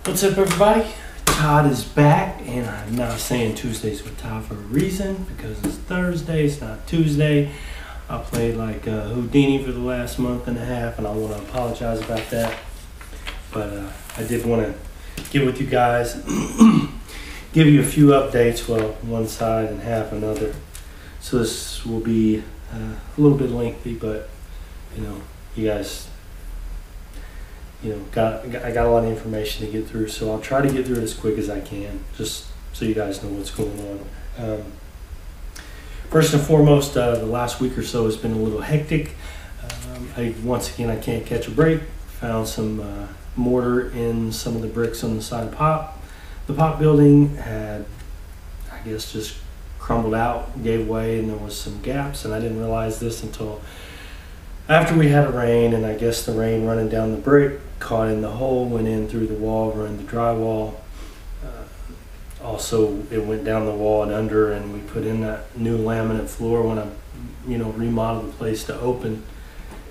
What's up, everybody? Todd is back, and I'm not saying Tuesdays with Todd for a reason, because it's Thursday, it's not Tuesday. I played like Houdini for the last month and a half, and I want to apologize about that. But I did want to get with you guys, give you a few updates, well, one side and half another. So this will be a little bit lengthy, but you guys, I got a lot of information to get through, so I'll try to get through it as quick as I can, just so you guys know what's going on. First and foremost, the last week or so has been a little hectic. Once again, I can't catch a break. Found some mortar in some of the bricks on the side of pop. The pop building had, I guess, just crumbled out, gave way, and there was some gaps, and I didn't realize this until after we had a rain, and I guess the rain running down the brick caught in the hole, went in through the wall, ruined the drywall. Also, it went down the wall and under, and we put in that new laminate floor when I, remodeled the place to open.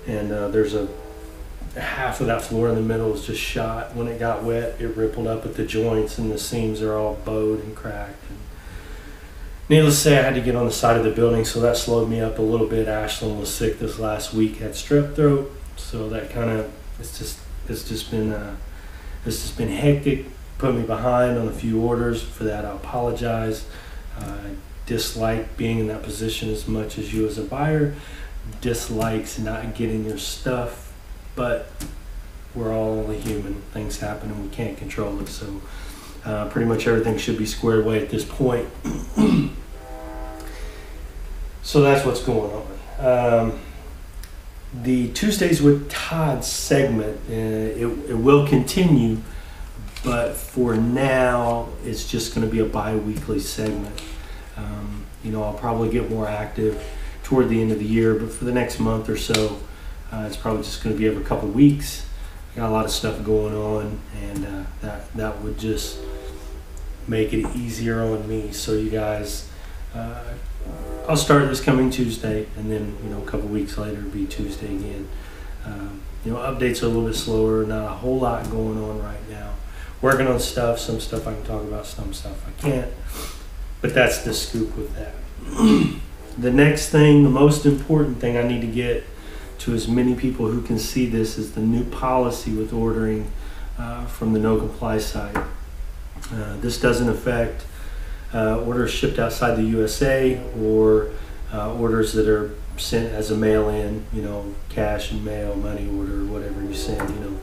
And there's a half of that floor in the middle is just shot. When it got wet, it rippled up at the joints, and the seams are all bowed and cracked. And needless to say, I had to get on the side of the building, so that slowed me up a little bit. Ashlyn was sick this last week, had strep throat, so that kind of it's just been hectic. Put me behind on a few orders. For that, I apologize. I dislike being in that position as much as you as a buyer dislikes not getting your stuff, but we're all only human. Things happen and we can't control it. So pretty much everything should be squared away at this point. So that's what's going on. The Tuesdays with Todd segment, it will continue, but for now, it's just going to be a bi-weekly segment. I'll probably get more active toward the end of the year, but for the next month or so, it's probably just going to be every couple weeks. I got a lot of stuff going on, and that would just make it easier on me. So you guys, I'll start this coming Tuesday, and then a couple weeks later it'll be Tuesday again. Updates are a little bit slower, not a whole lot going on right now. Working on stuff, some stuff I can talk about, some stuff I can't, but that's the scoop with that. The next thing, the most important thing I need to get to as many people who can see this is the new policy with ordering from the no comply site. This doesn't affect orders shipped outside the USA or orders that are sent as a mail-in, cash and mail, money order, whatever you send,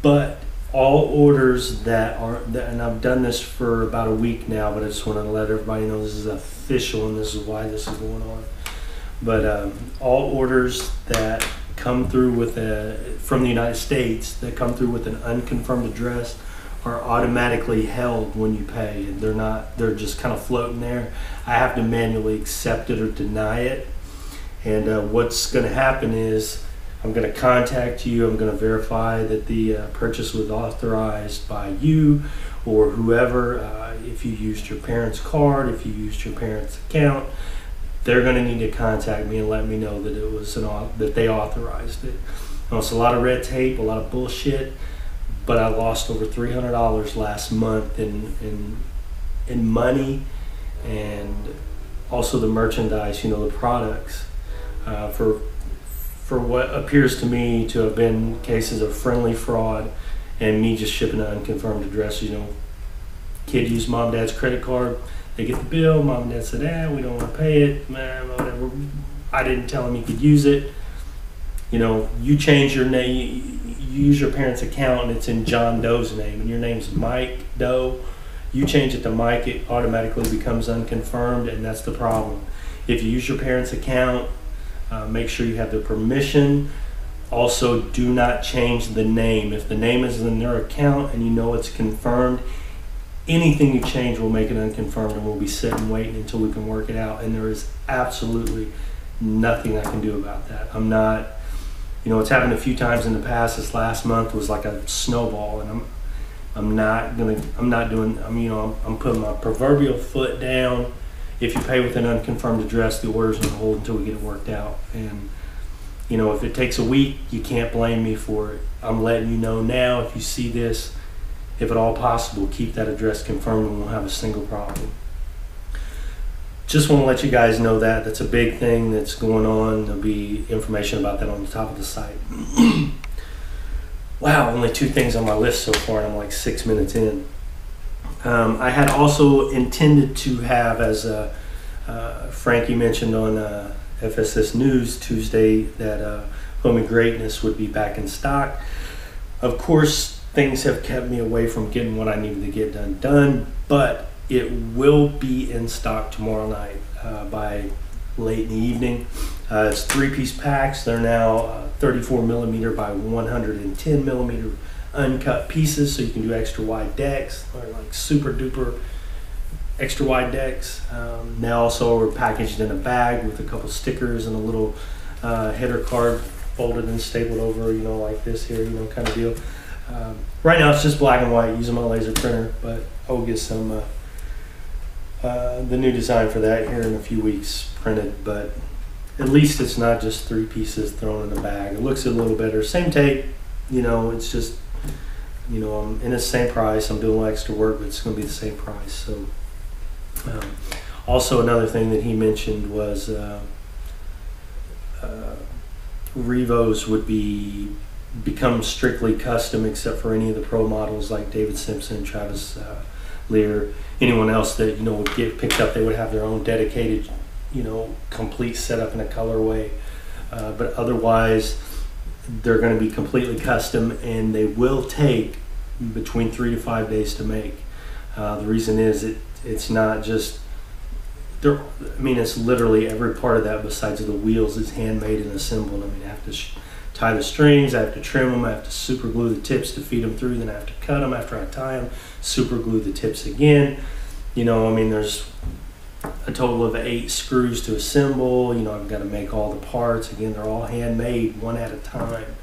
But all orders that are, and I've done this for about a week now, but I just want to let everybody know this is official and this is why this is going on. But all orders that come through with from the United States that come through with an unconfirmed address are automatically held when you pay, and they're just kind of floating there. I have to manually accept it or deny it. And what's going to happen is I'm going to contact you. I'm going to verify that the purchase was authorized by you or whoever. If you used your parents' card, if you used your parents' account, they're going to need to contact me and let me know that it was that they authorized it. It's a lot of red tape, a lot of bullshit, but I lost over $300 last month in money, and also the merchandise, the products, for what appears to me to have been cases of friendly fraud and me just shipping an unconfirmed address. Kid used mom and dad's credit card, they get the bill, mom and dad said, we don't want to pay it, man, whatever. I didn't tell him he could use it. You change your name, you use your parents' account and it's in John Doe's name and your name's Mike Doe. You change it to Mike, it automatically becomes unconfirmed, and that's the problem. If you use your parents' account, make sure you have the permission. Also, do not change the name. If the name is in their account and it's confirmed, anything you change will make it unconfirmed, and we'll be sitting waiting until we can work it out. And there is absolutely nothing I can do about that. I'm not, it's happened a few times in the past. This last month was like a snowball, and I'm putting my proverbial foot down. If you pay with an unconfirmed address, the order's on hold until we get it worked out. And if it takes a week, you can't blame me for it. I'm letting you know now, if you see this, if at all possible, keep that address confirmed and we'll have a single problem. Just want to let you guys know that. That's a big thing that's going on. There'll be information about that on the top of the site. Wow, only 2 things on my list so far, and I'm like 6 minutes in. I had also intended to have, as Frankie mentioned on FSS News Tuesday, that Foamy Greatness would be back in stock. Of course, things have kept me away from getting what I needed to get done, but it will be in stock tomorrow night by late in the evening. It's 3-piece packs. They're now 34 millimeter by 110 millimeter uncut pieces, so you can do extra wide decks, or like super duper extra wide decks. They also are packaged in a bag with a couple stickers and a little header card folded and stapled over, you know, like this here, you know, kind of deal. Right now it's just black and white using my laser printer, but I'll get some the new design for that here in a few weeks printed. But at least it's not just 3 pieces thrown in a bag. It looks a little better. Same tape, you know, it's just, you know, I'm in the same price. I'm doing a little extra work, but it's going to be the same price. So also another thing that he mentioned was Revos would become strictly custom, except for any of the pro models like David Simpson, Travis Lear, anyone else that, you know, would get picked up. They would have their own dedicated, you know, complete setup in a colorway. But otherwise, they're going to be completely custom, and they will take between 3 to 5 days to make. The reason is it's not just there. I mean, it's literally every part of that besides the wheels is handmade and assembled. I mean, I have to tie the strings, I have to trim them, I have to super glue the tips to feed them through, then I have to cut them after I tie them, super glue the tips again. You know, I mean, there's a total of 8 screws to assemble. You know, I've got to make all the parts. Again, they're all handmade, one at a time.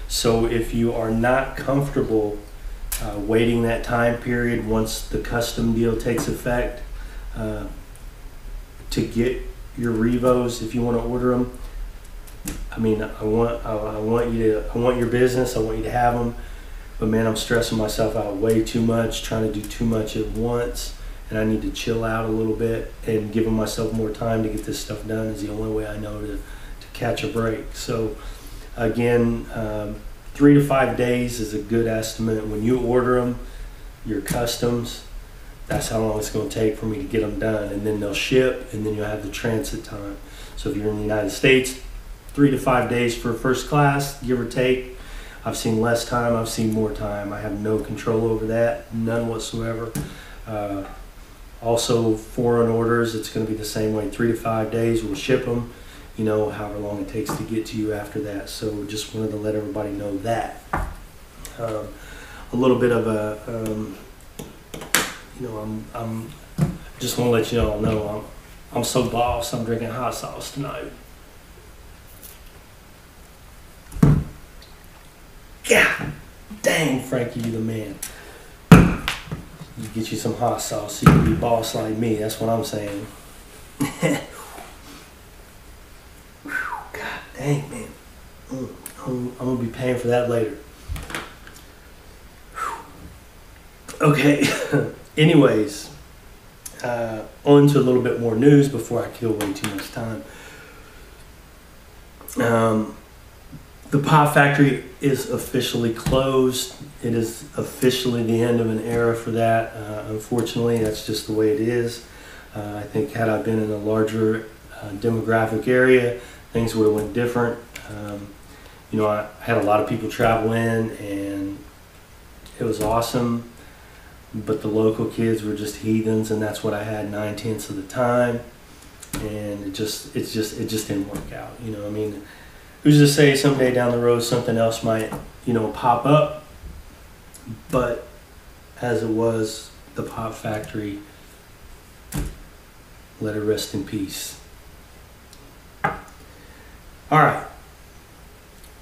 So if you are not comfortable waiting that time period once the custom deal takes effect to get your Revos, if you want to order them, I mean, I want your business. I want you to have them, but man, I'm stressing myself out way too much, trying to do too much at once, and I need to chill out a little bit, and giving myself more time to get this stuff done is the only way I know to catch a break. So again, 3 to 5 days is a good estimate. When you order them, your customs, that's how long it's going to take for me to get them done, and then they'll ship, and then you'll have the transit time. So if you're in the United States, 3 to 5 days for first class, give or take. I've seen less time, I've seen more time. I have no control over that, none whatsoever. Also, foreign orders, it's going to be the same way. 3 to 5 days, we'll ship them, you know, however long it takes to get to you after that. So just wanted to let everybody know that. A little bit of a, you know, I'm just want to let you all know I'm so boss, I'm drinking hot sauce tonight. God dang, Frankie, you the man. You get you some hot sauce so you can be boss like me. That's what I'm saying. God dang, man. I'm going to be paying for that later. Okay. Anyways, on to a little bit more news before I kill way too much time. The Pop Factory is officially closed. It is officially the end of an era for that. Unfortunately, that's just the way it is. I think had I been in a larger demographic area, things would have went different. You know, I had a lot of people travel in, and it was awesome. But the local kids were just heathens, and that's what I had 9/10 of the time. And it just didn't work out. You know, I mean, who's to say someday down the road something else might, you know, pop up? But as it was, the Pop Factory, let it rest in peace. All right,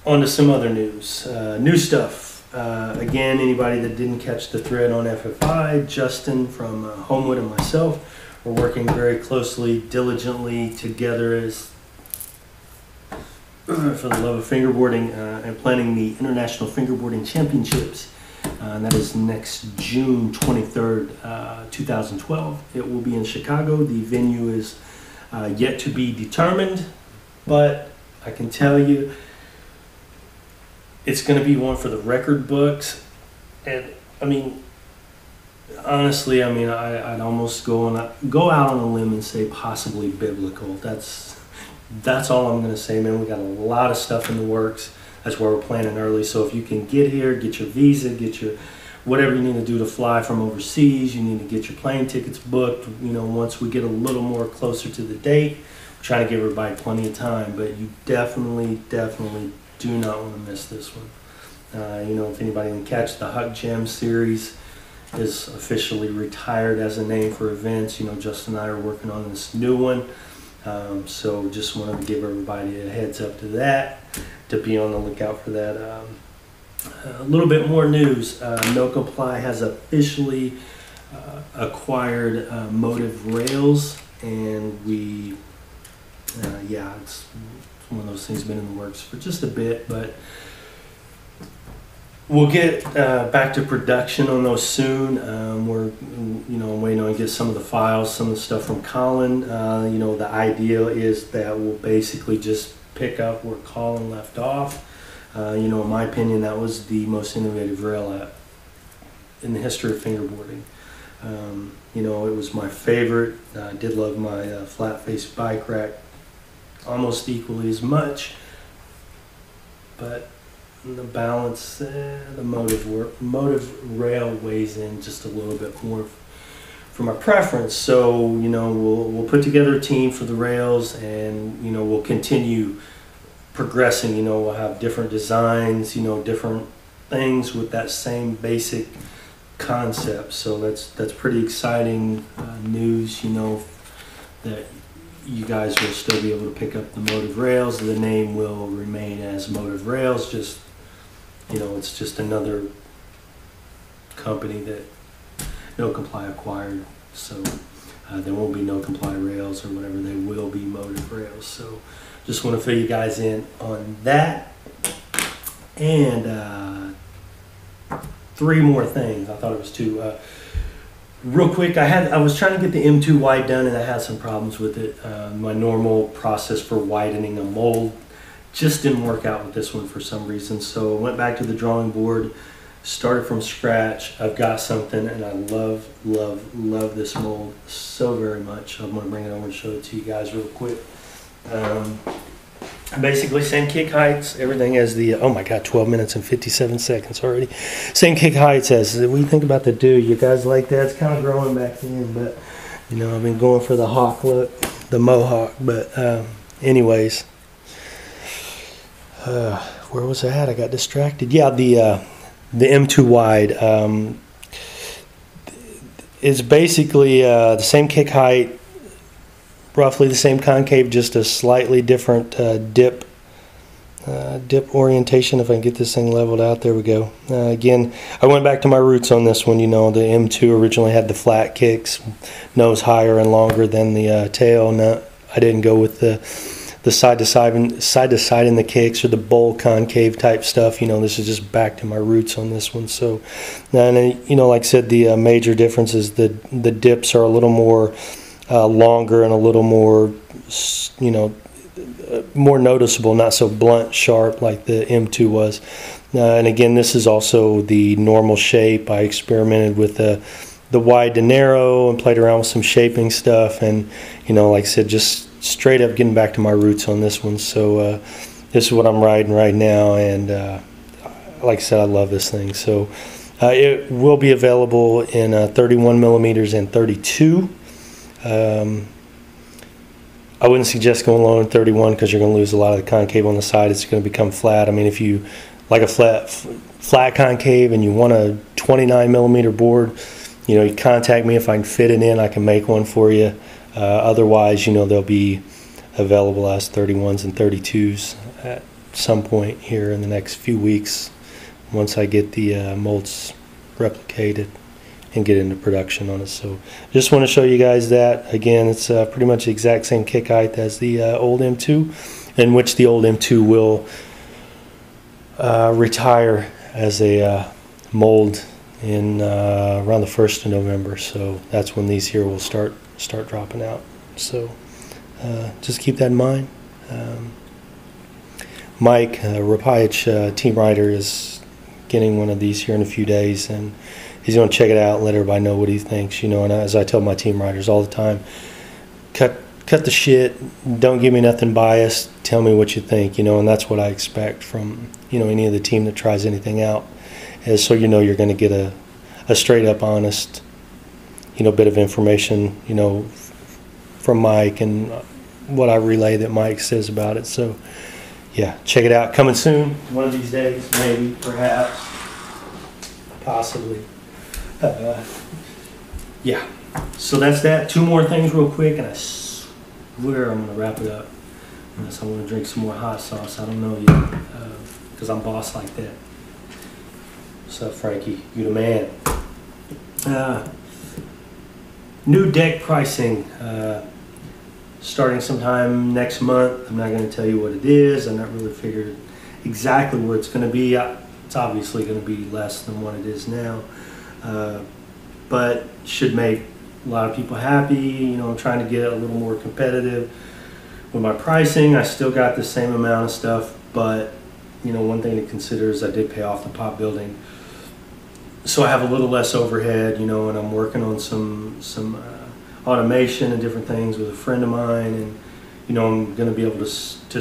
on to some other news. New stuff. Again, anybody that didn't catch the thread on FFI, Justin from Homewood and myself are working very closely, diligently together as for the love of fingerboarding and planning the International Fingerboarding Championships and that is next June 23rd, 2012. It will be in Chicago. The venue is yet to be determined, but I can tell you it's going to be one for the record books. And I mean, honestly, I mean, I'd almost go out on a limb and say possibly biblical. That's all I'm going to say, man. We got a lot of stuff in the works. That's why we're planning early. So if you can get here, get your visa, get your whatever you need to do to fly from overseas, you need to get your plane tickets booked. You know, once we get a little more closer to the date, we're trying to give everybody plenty of time. But you definitely do not want to miss this one. You know, if anybody can catch the Huck Gem series is officially retired as a name for events. You know, Justin and I are working on this new one. So just wanted to give everybody a heads up to that, to be on the lookout for that. A little bit more news. No Comply has officially acquired Motive Rails, and we, yeah, it's one of those things been in the works for just a bit, but we'll get back to production on those soon. We're, you know, waiting on to get some of the files, some of the stuff from Colin. You know, the idea is that we'll basically just pick up where Colin left off. You know, in my opinion, that was the most innovative rail app in the history of fingerboarding. You know, it was my favorite. I did love my flat face bike rack almost equally as much, but the balance, the motive rail weighs in just a little bit more for my preference. So, you know, we'll put together a team for the rails, and, you know, we'll continue progressing. You know, we'll have different designs, you know, different things with that same basic concept. So that's pretty exciting news, you know, that you guys will still be able to pick up the Motive Rails. The name will remain as Motive Rails, just, you know, it's just another company that No Comply acquired. So there won't be No Comply Rails or whatever. They will be Motive Rails. So just want to fill you guys in on that. And three more things. I thought it was two. Real quick, I was trying to get the M2 wide done, and I had some problems with it. My normal process for widening a mold just didn't work out with this one for some reason. So I went back to the drawing board, started from scratch. I've got something, and I love this mold so very much. I'm gonna bring it over and show it to you guys real quick. Basically same kick heights, everything as the, oh my god, 12 minutes and 57 seconds already. Same kick heights as, what do you think about the do? You guys like that? It's kind of growing back in, but you know, I've been going for the hawk look, the mohawk. But anyways, where was I at? I got distracted. Yeah, the M2 wide is basically the same kick height, roughly the same concave, just a slightly different dip orientation. If I can get this thing leveled out, there we go. Again, I went back to my roots on this one. You know, the M2 originally had the flat kicks, nose higher and longer than the tail. No, I didn't go with the side to side in the kicks, or the bowl concave type stuff. You know, this is just back to my roots on this one. So, and you know, like I said, the major difference is the dips are a little more longer and a little more, you know, more noticeable, not so blunt, sharp like the M2 was. And again, this is also the normal shape. I experimented with the wide to narrow and played around with some shaping stuff, and you know, like I said, just straight up getting back to my roots on this one. So this is what I'm riding right now, and like I said, I love this thing. So it will be available in 31 millimeters and 32. I wouldn't suggest going lower than 31 because you're going to lose a lot of the concave on the side. It's going to become flat. I mean, if you like a flat concave and you want a 29 millimeter board, you know, you contact me. If I can fit it in, I can make one for you. Otherwise, you know, they'll be available as 31s and 32s at some point here in the next few weeks, once I get the molds replicated and get into production on it. So just want to show you guys that. Again, it's pretty much the exact same kick height as the old M2, in which the old M2 will retire as a mold in around the 1st of November. So that's when these here will start dropping out. So just keep that in mind. Mike Rapayich, team writer, is getting one of these here in a few days, and he's going to check it out and let everybody know what he thinks. You know, and as I tell my team writers all the time, cut the shit. Don't give me nothing biased. Tell me what you think. You know, and that's what I expect from, you know, any of the team that tries anything out. Is so you know you're going to get a straight up, honest, you know, bit of information, you know, from Mike and what I relay that Mike says about it. So yeah, check it out. Coming soon, one of these days, maybe, perhaps, possibly. Yeah, so that's that. 2 more things real quick, and I swear I'm going to wrap it up. Unless I want to drink some more hot sauce. I don't know yet, because I'm boss like that. What's up, Frankie? You the man. New deck pricing. Starting sometime next month. I'm not going to tell you what it is. I'm not really figured exactly where it's going to be. It's obviously going to be less than what it is now, but should make a lot of people happy. You know, I'm trying to get a little more competitive with my pricing. I still got the same amount of stuff, but you know, one thing to consider is I did pay off the pot building, so I have a little less overhead. You know, and I'm working on some automation and different things with a friend of mine, and you know, I'm going to be able to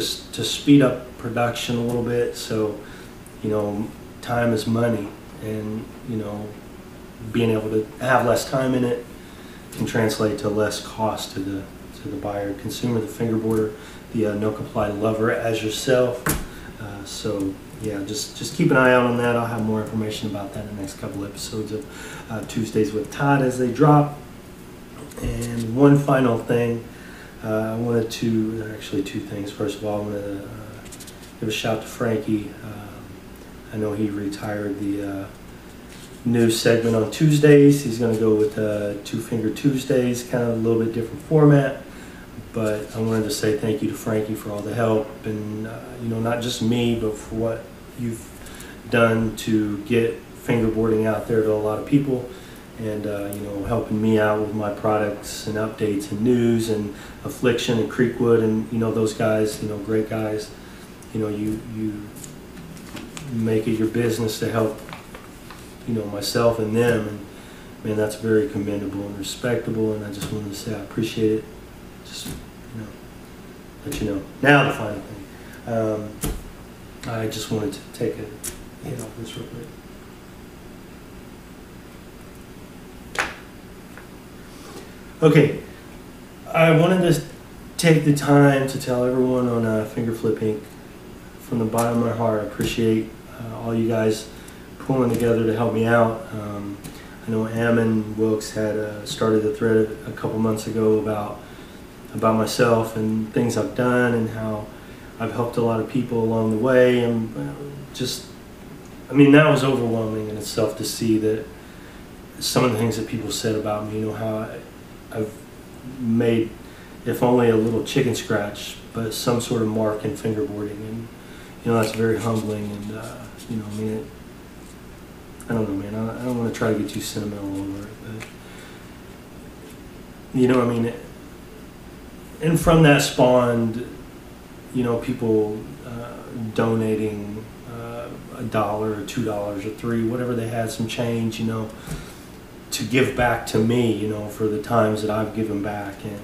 speed up production a little bit. So you know, time is money, and you know, being able to have less time in it can translate to less cost to the buyer, consumer, the fingerboarder, the no comply lover as yourself. So yeah, just keep an eye out on that. I'll have more information about that in the next couple episodes of Tuesdays with Todd as they drop. And one final thing, I wanted to, actually 2 things. First of all, I wanted to give a shout to Frankie. I know he retired the news segment on Tuesdays. He's going to go with 2 Finger Tuesdays, kind of a little bit different format. But I wanted to say thank you to Frankie for all the help, and you know, not just me, but for what you've done to get fingerboarding out there to a lot of people. And you know, helping me out with my products and updates and news and Affliction and Creekwood, and you know, those guys, you know, great guys. You know, you make it your business to help, you know, myself and them, and man, that's very commendable and respectable. And I just wanted to say I appreciate it. Just, you know, let you know. Now the final thing, I just wanted to take a hit off this real quick. Okay, I wanted to take the time to tell everyone on Finger Flip Inc. from the bottom of my heart, I appreciate all you guys pulling together to help me out. I know Ammon Wilkes had started a thread a couple months ago about myself and things I've done and how I've helped a lot of people along the way, and just, I mean, that was overwhelming in itself to see that some of the things that people said about me, you know, how I've made, if only a little chicken scratch, but some sort of mark in fingerboarding, and you know, that's very humbling. And you know, I mean, I don't know, man. I don't want to try to get too sentimental over it, but you know, I mean, and from that spawned, you know, people donating $1 or $2 or $3, whatever they had, some change, you know, to give back to me, you know, for the times that I've given back. And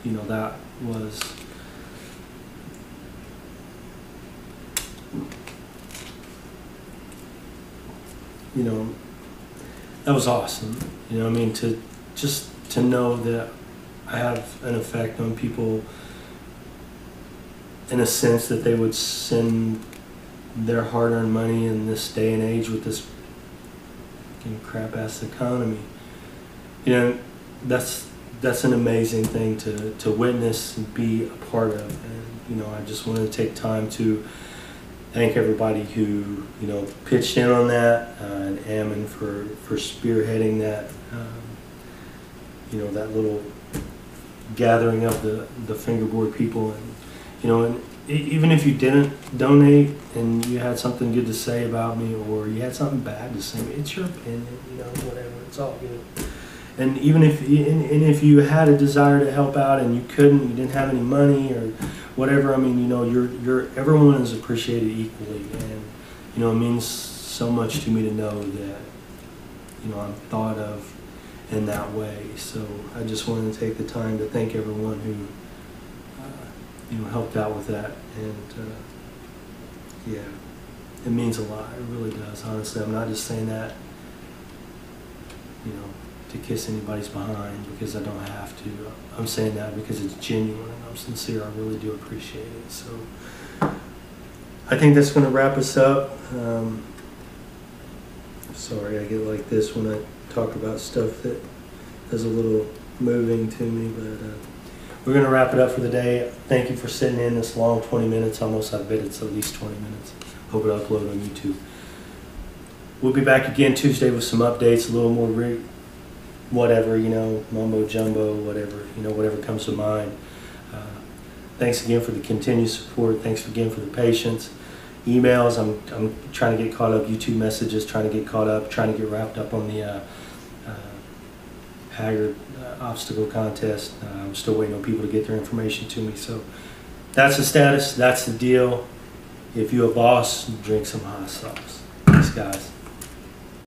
you know, that was, you know, that was awesome. You know, I mean, to just to know that I have an effect on people in a sense that they would send their hard-earned money in this day and age with this fucking crap-ass economy. You know, that's an amazing thing to witness and be a part of. And you know, I just wanted to take time to thank everybody who, you know, pitched in on that, and Ammon for spearheading that, you know, that little gathering of the fingerboard people. And you know, even if you didn't donate and you had something good to say about me, or you had something bad to say, it's your opinion, you know, whatever. It's all good. And even if you had a desire to help out and you couldn't, you didn't have any money or whatever, I mean, you know, everyone is appreciated equally, and you know, it means so much to me to know that, you know, I'm thought of in that way. So I just wanted to take the time to thank everyone who you know, helped out with that, and yeah, it means a lot. It really does. Honestly, I'm not just saying that, you know, to kiss anybody's behind, because I don't have to. I'm saying that because it's genuine and I'm sincere. I really do appreciate it. So I think that's going to wrap us up. Sorry, I get like this when I talk about stuff that is a little moving to me, but we're going to wrap it up for the day. Thank you for sitting in this long 20 minutes. Almost, I bet it's at least 20 minutes. Hope it upload on YouTube. We'll be back again Tuesday with some updates, a little more whatever, you know, mumbo jumbo, whatever, you know, whatever comes to mind. Thanks again for the continued support. Thanks again for the patience. Emails, I'm trying to get caught up. YouTube messages, trying to get caught up, trying to get wrapped up on the Haggard obstacle contest. I'm still waiting on people to get their information to me. So that's the status. That's the deal. If you're a boss, drink some hot sauce. Thanks, guys.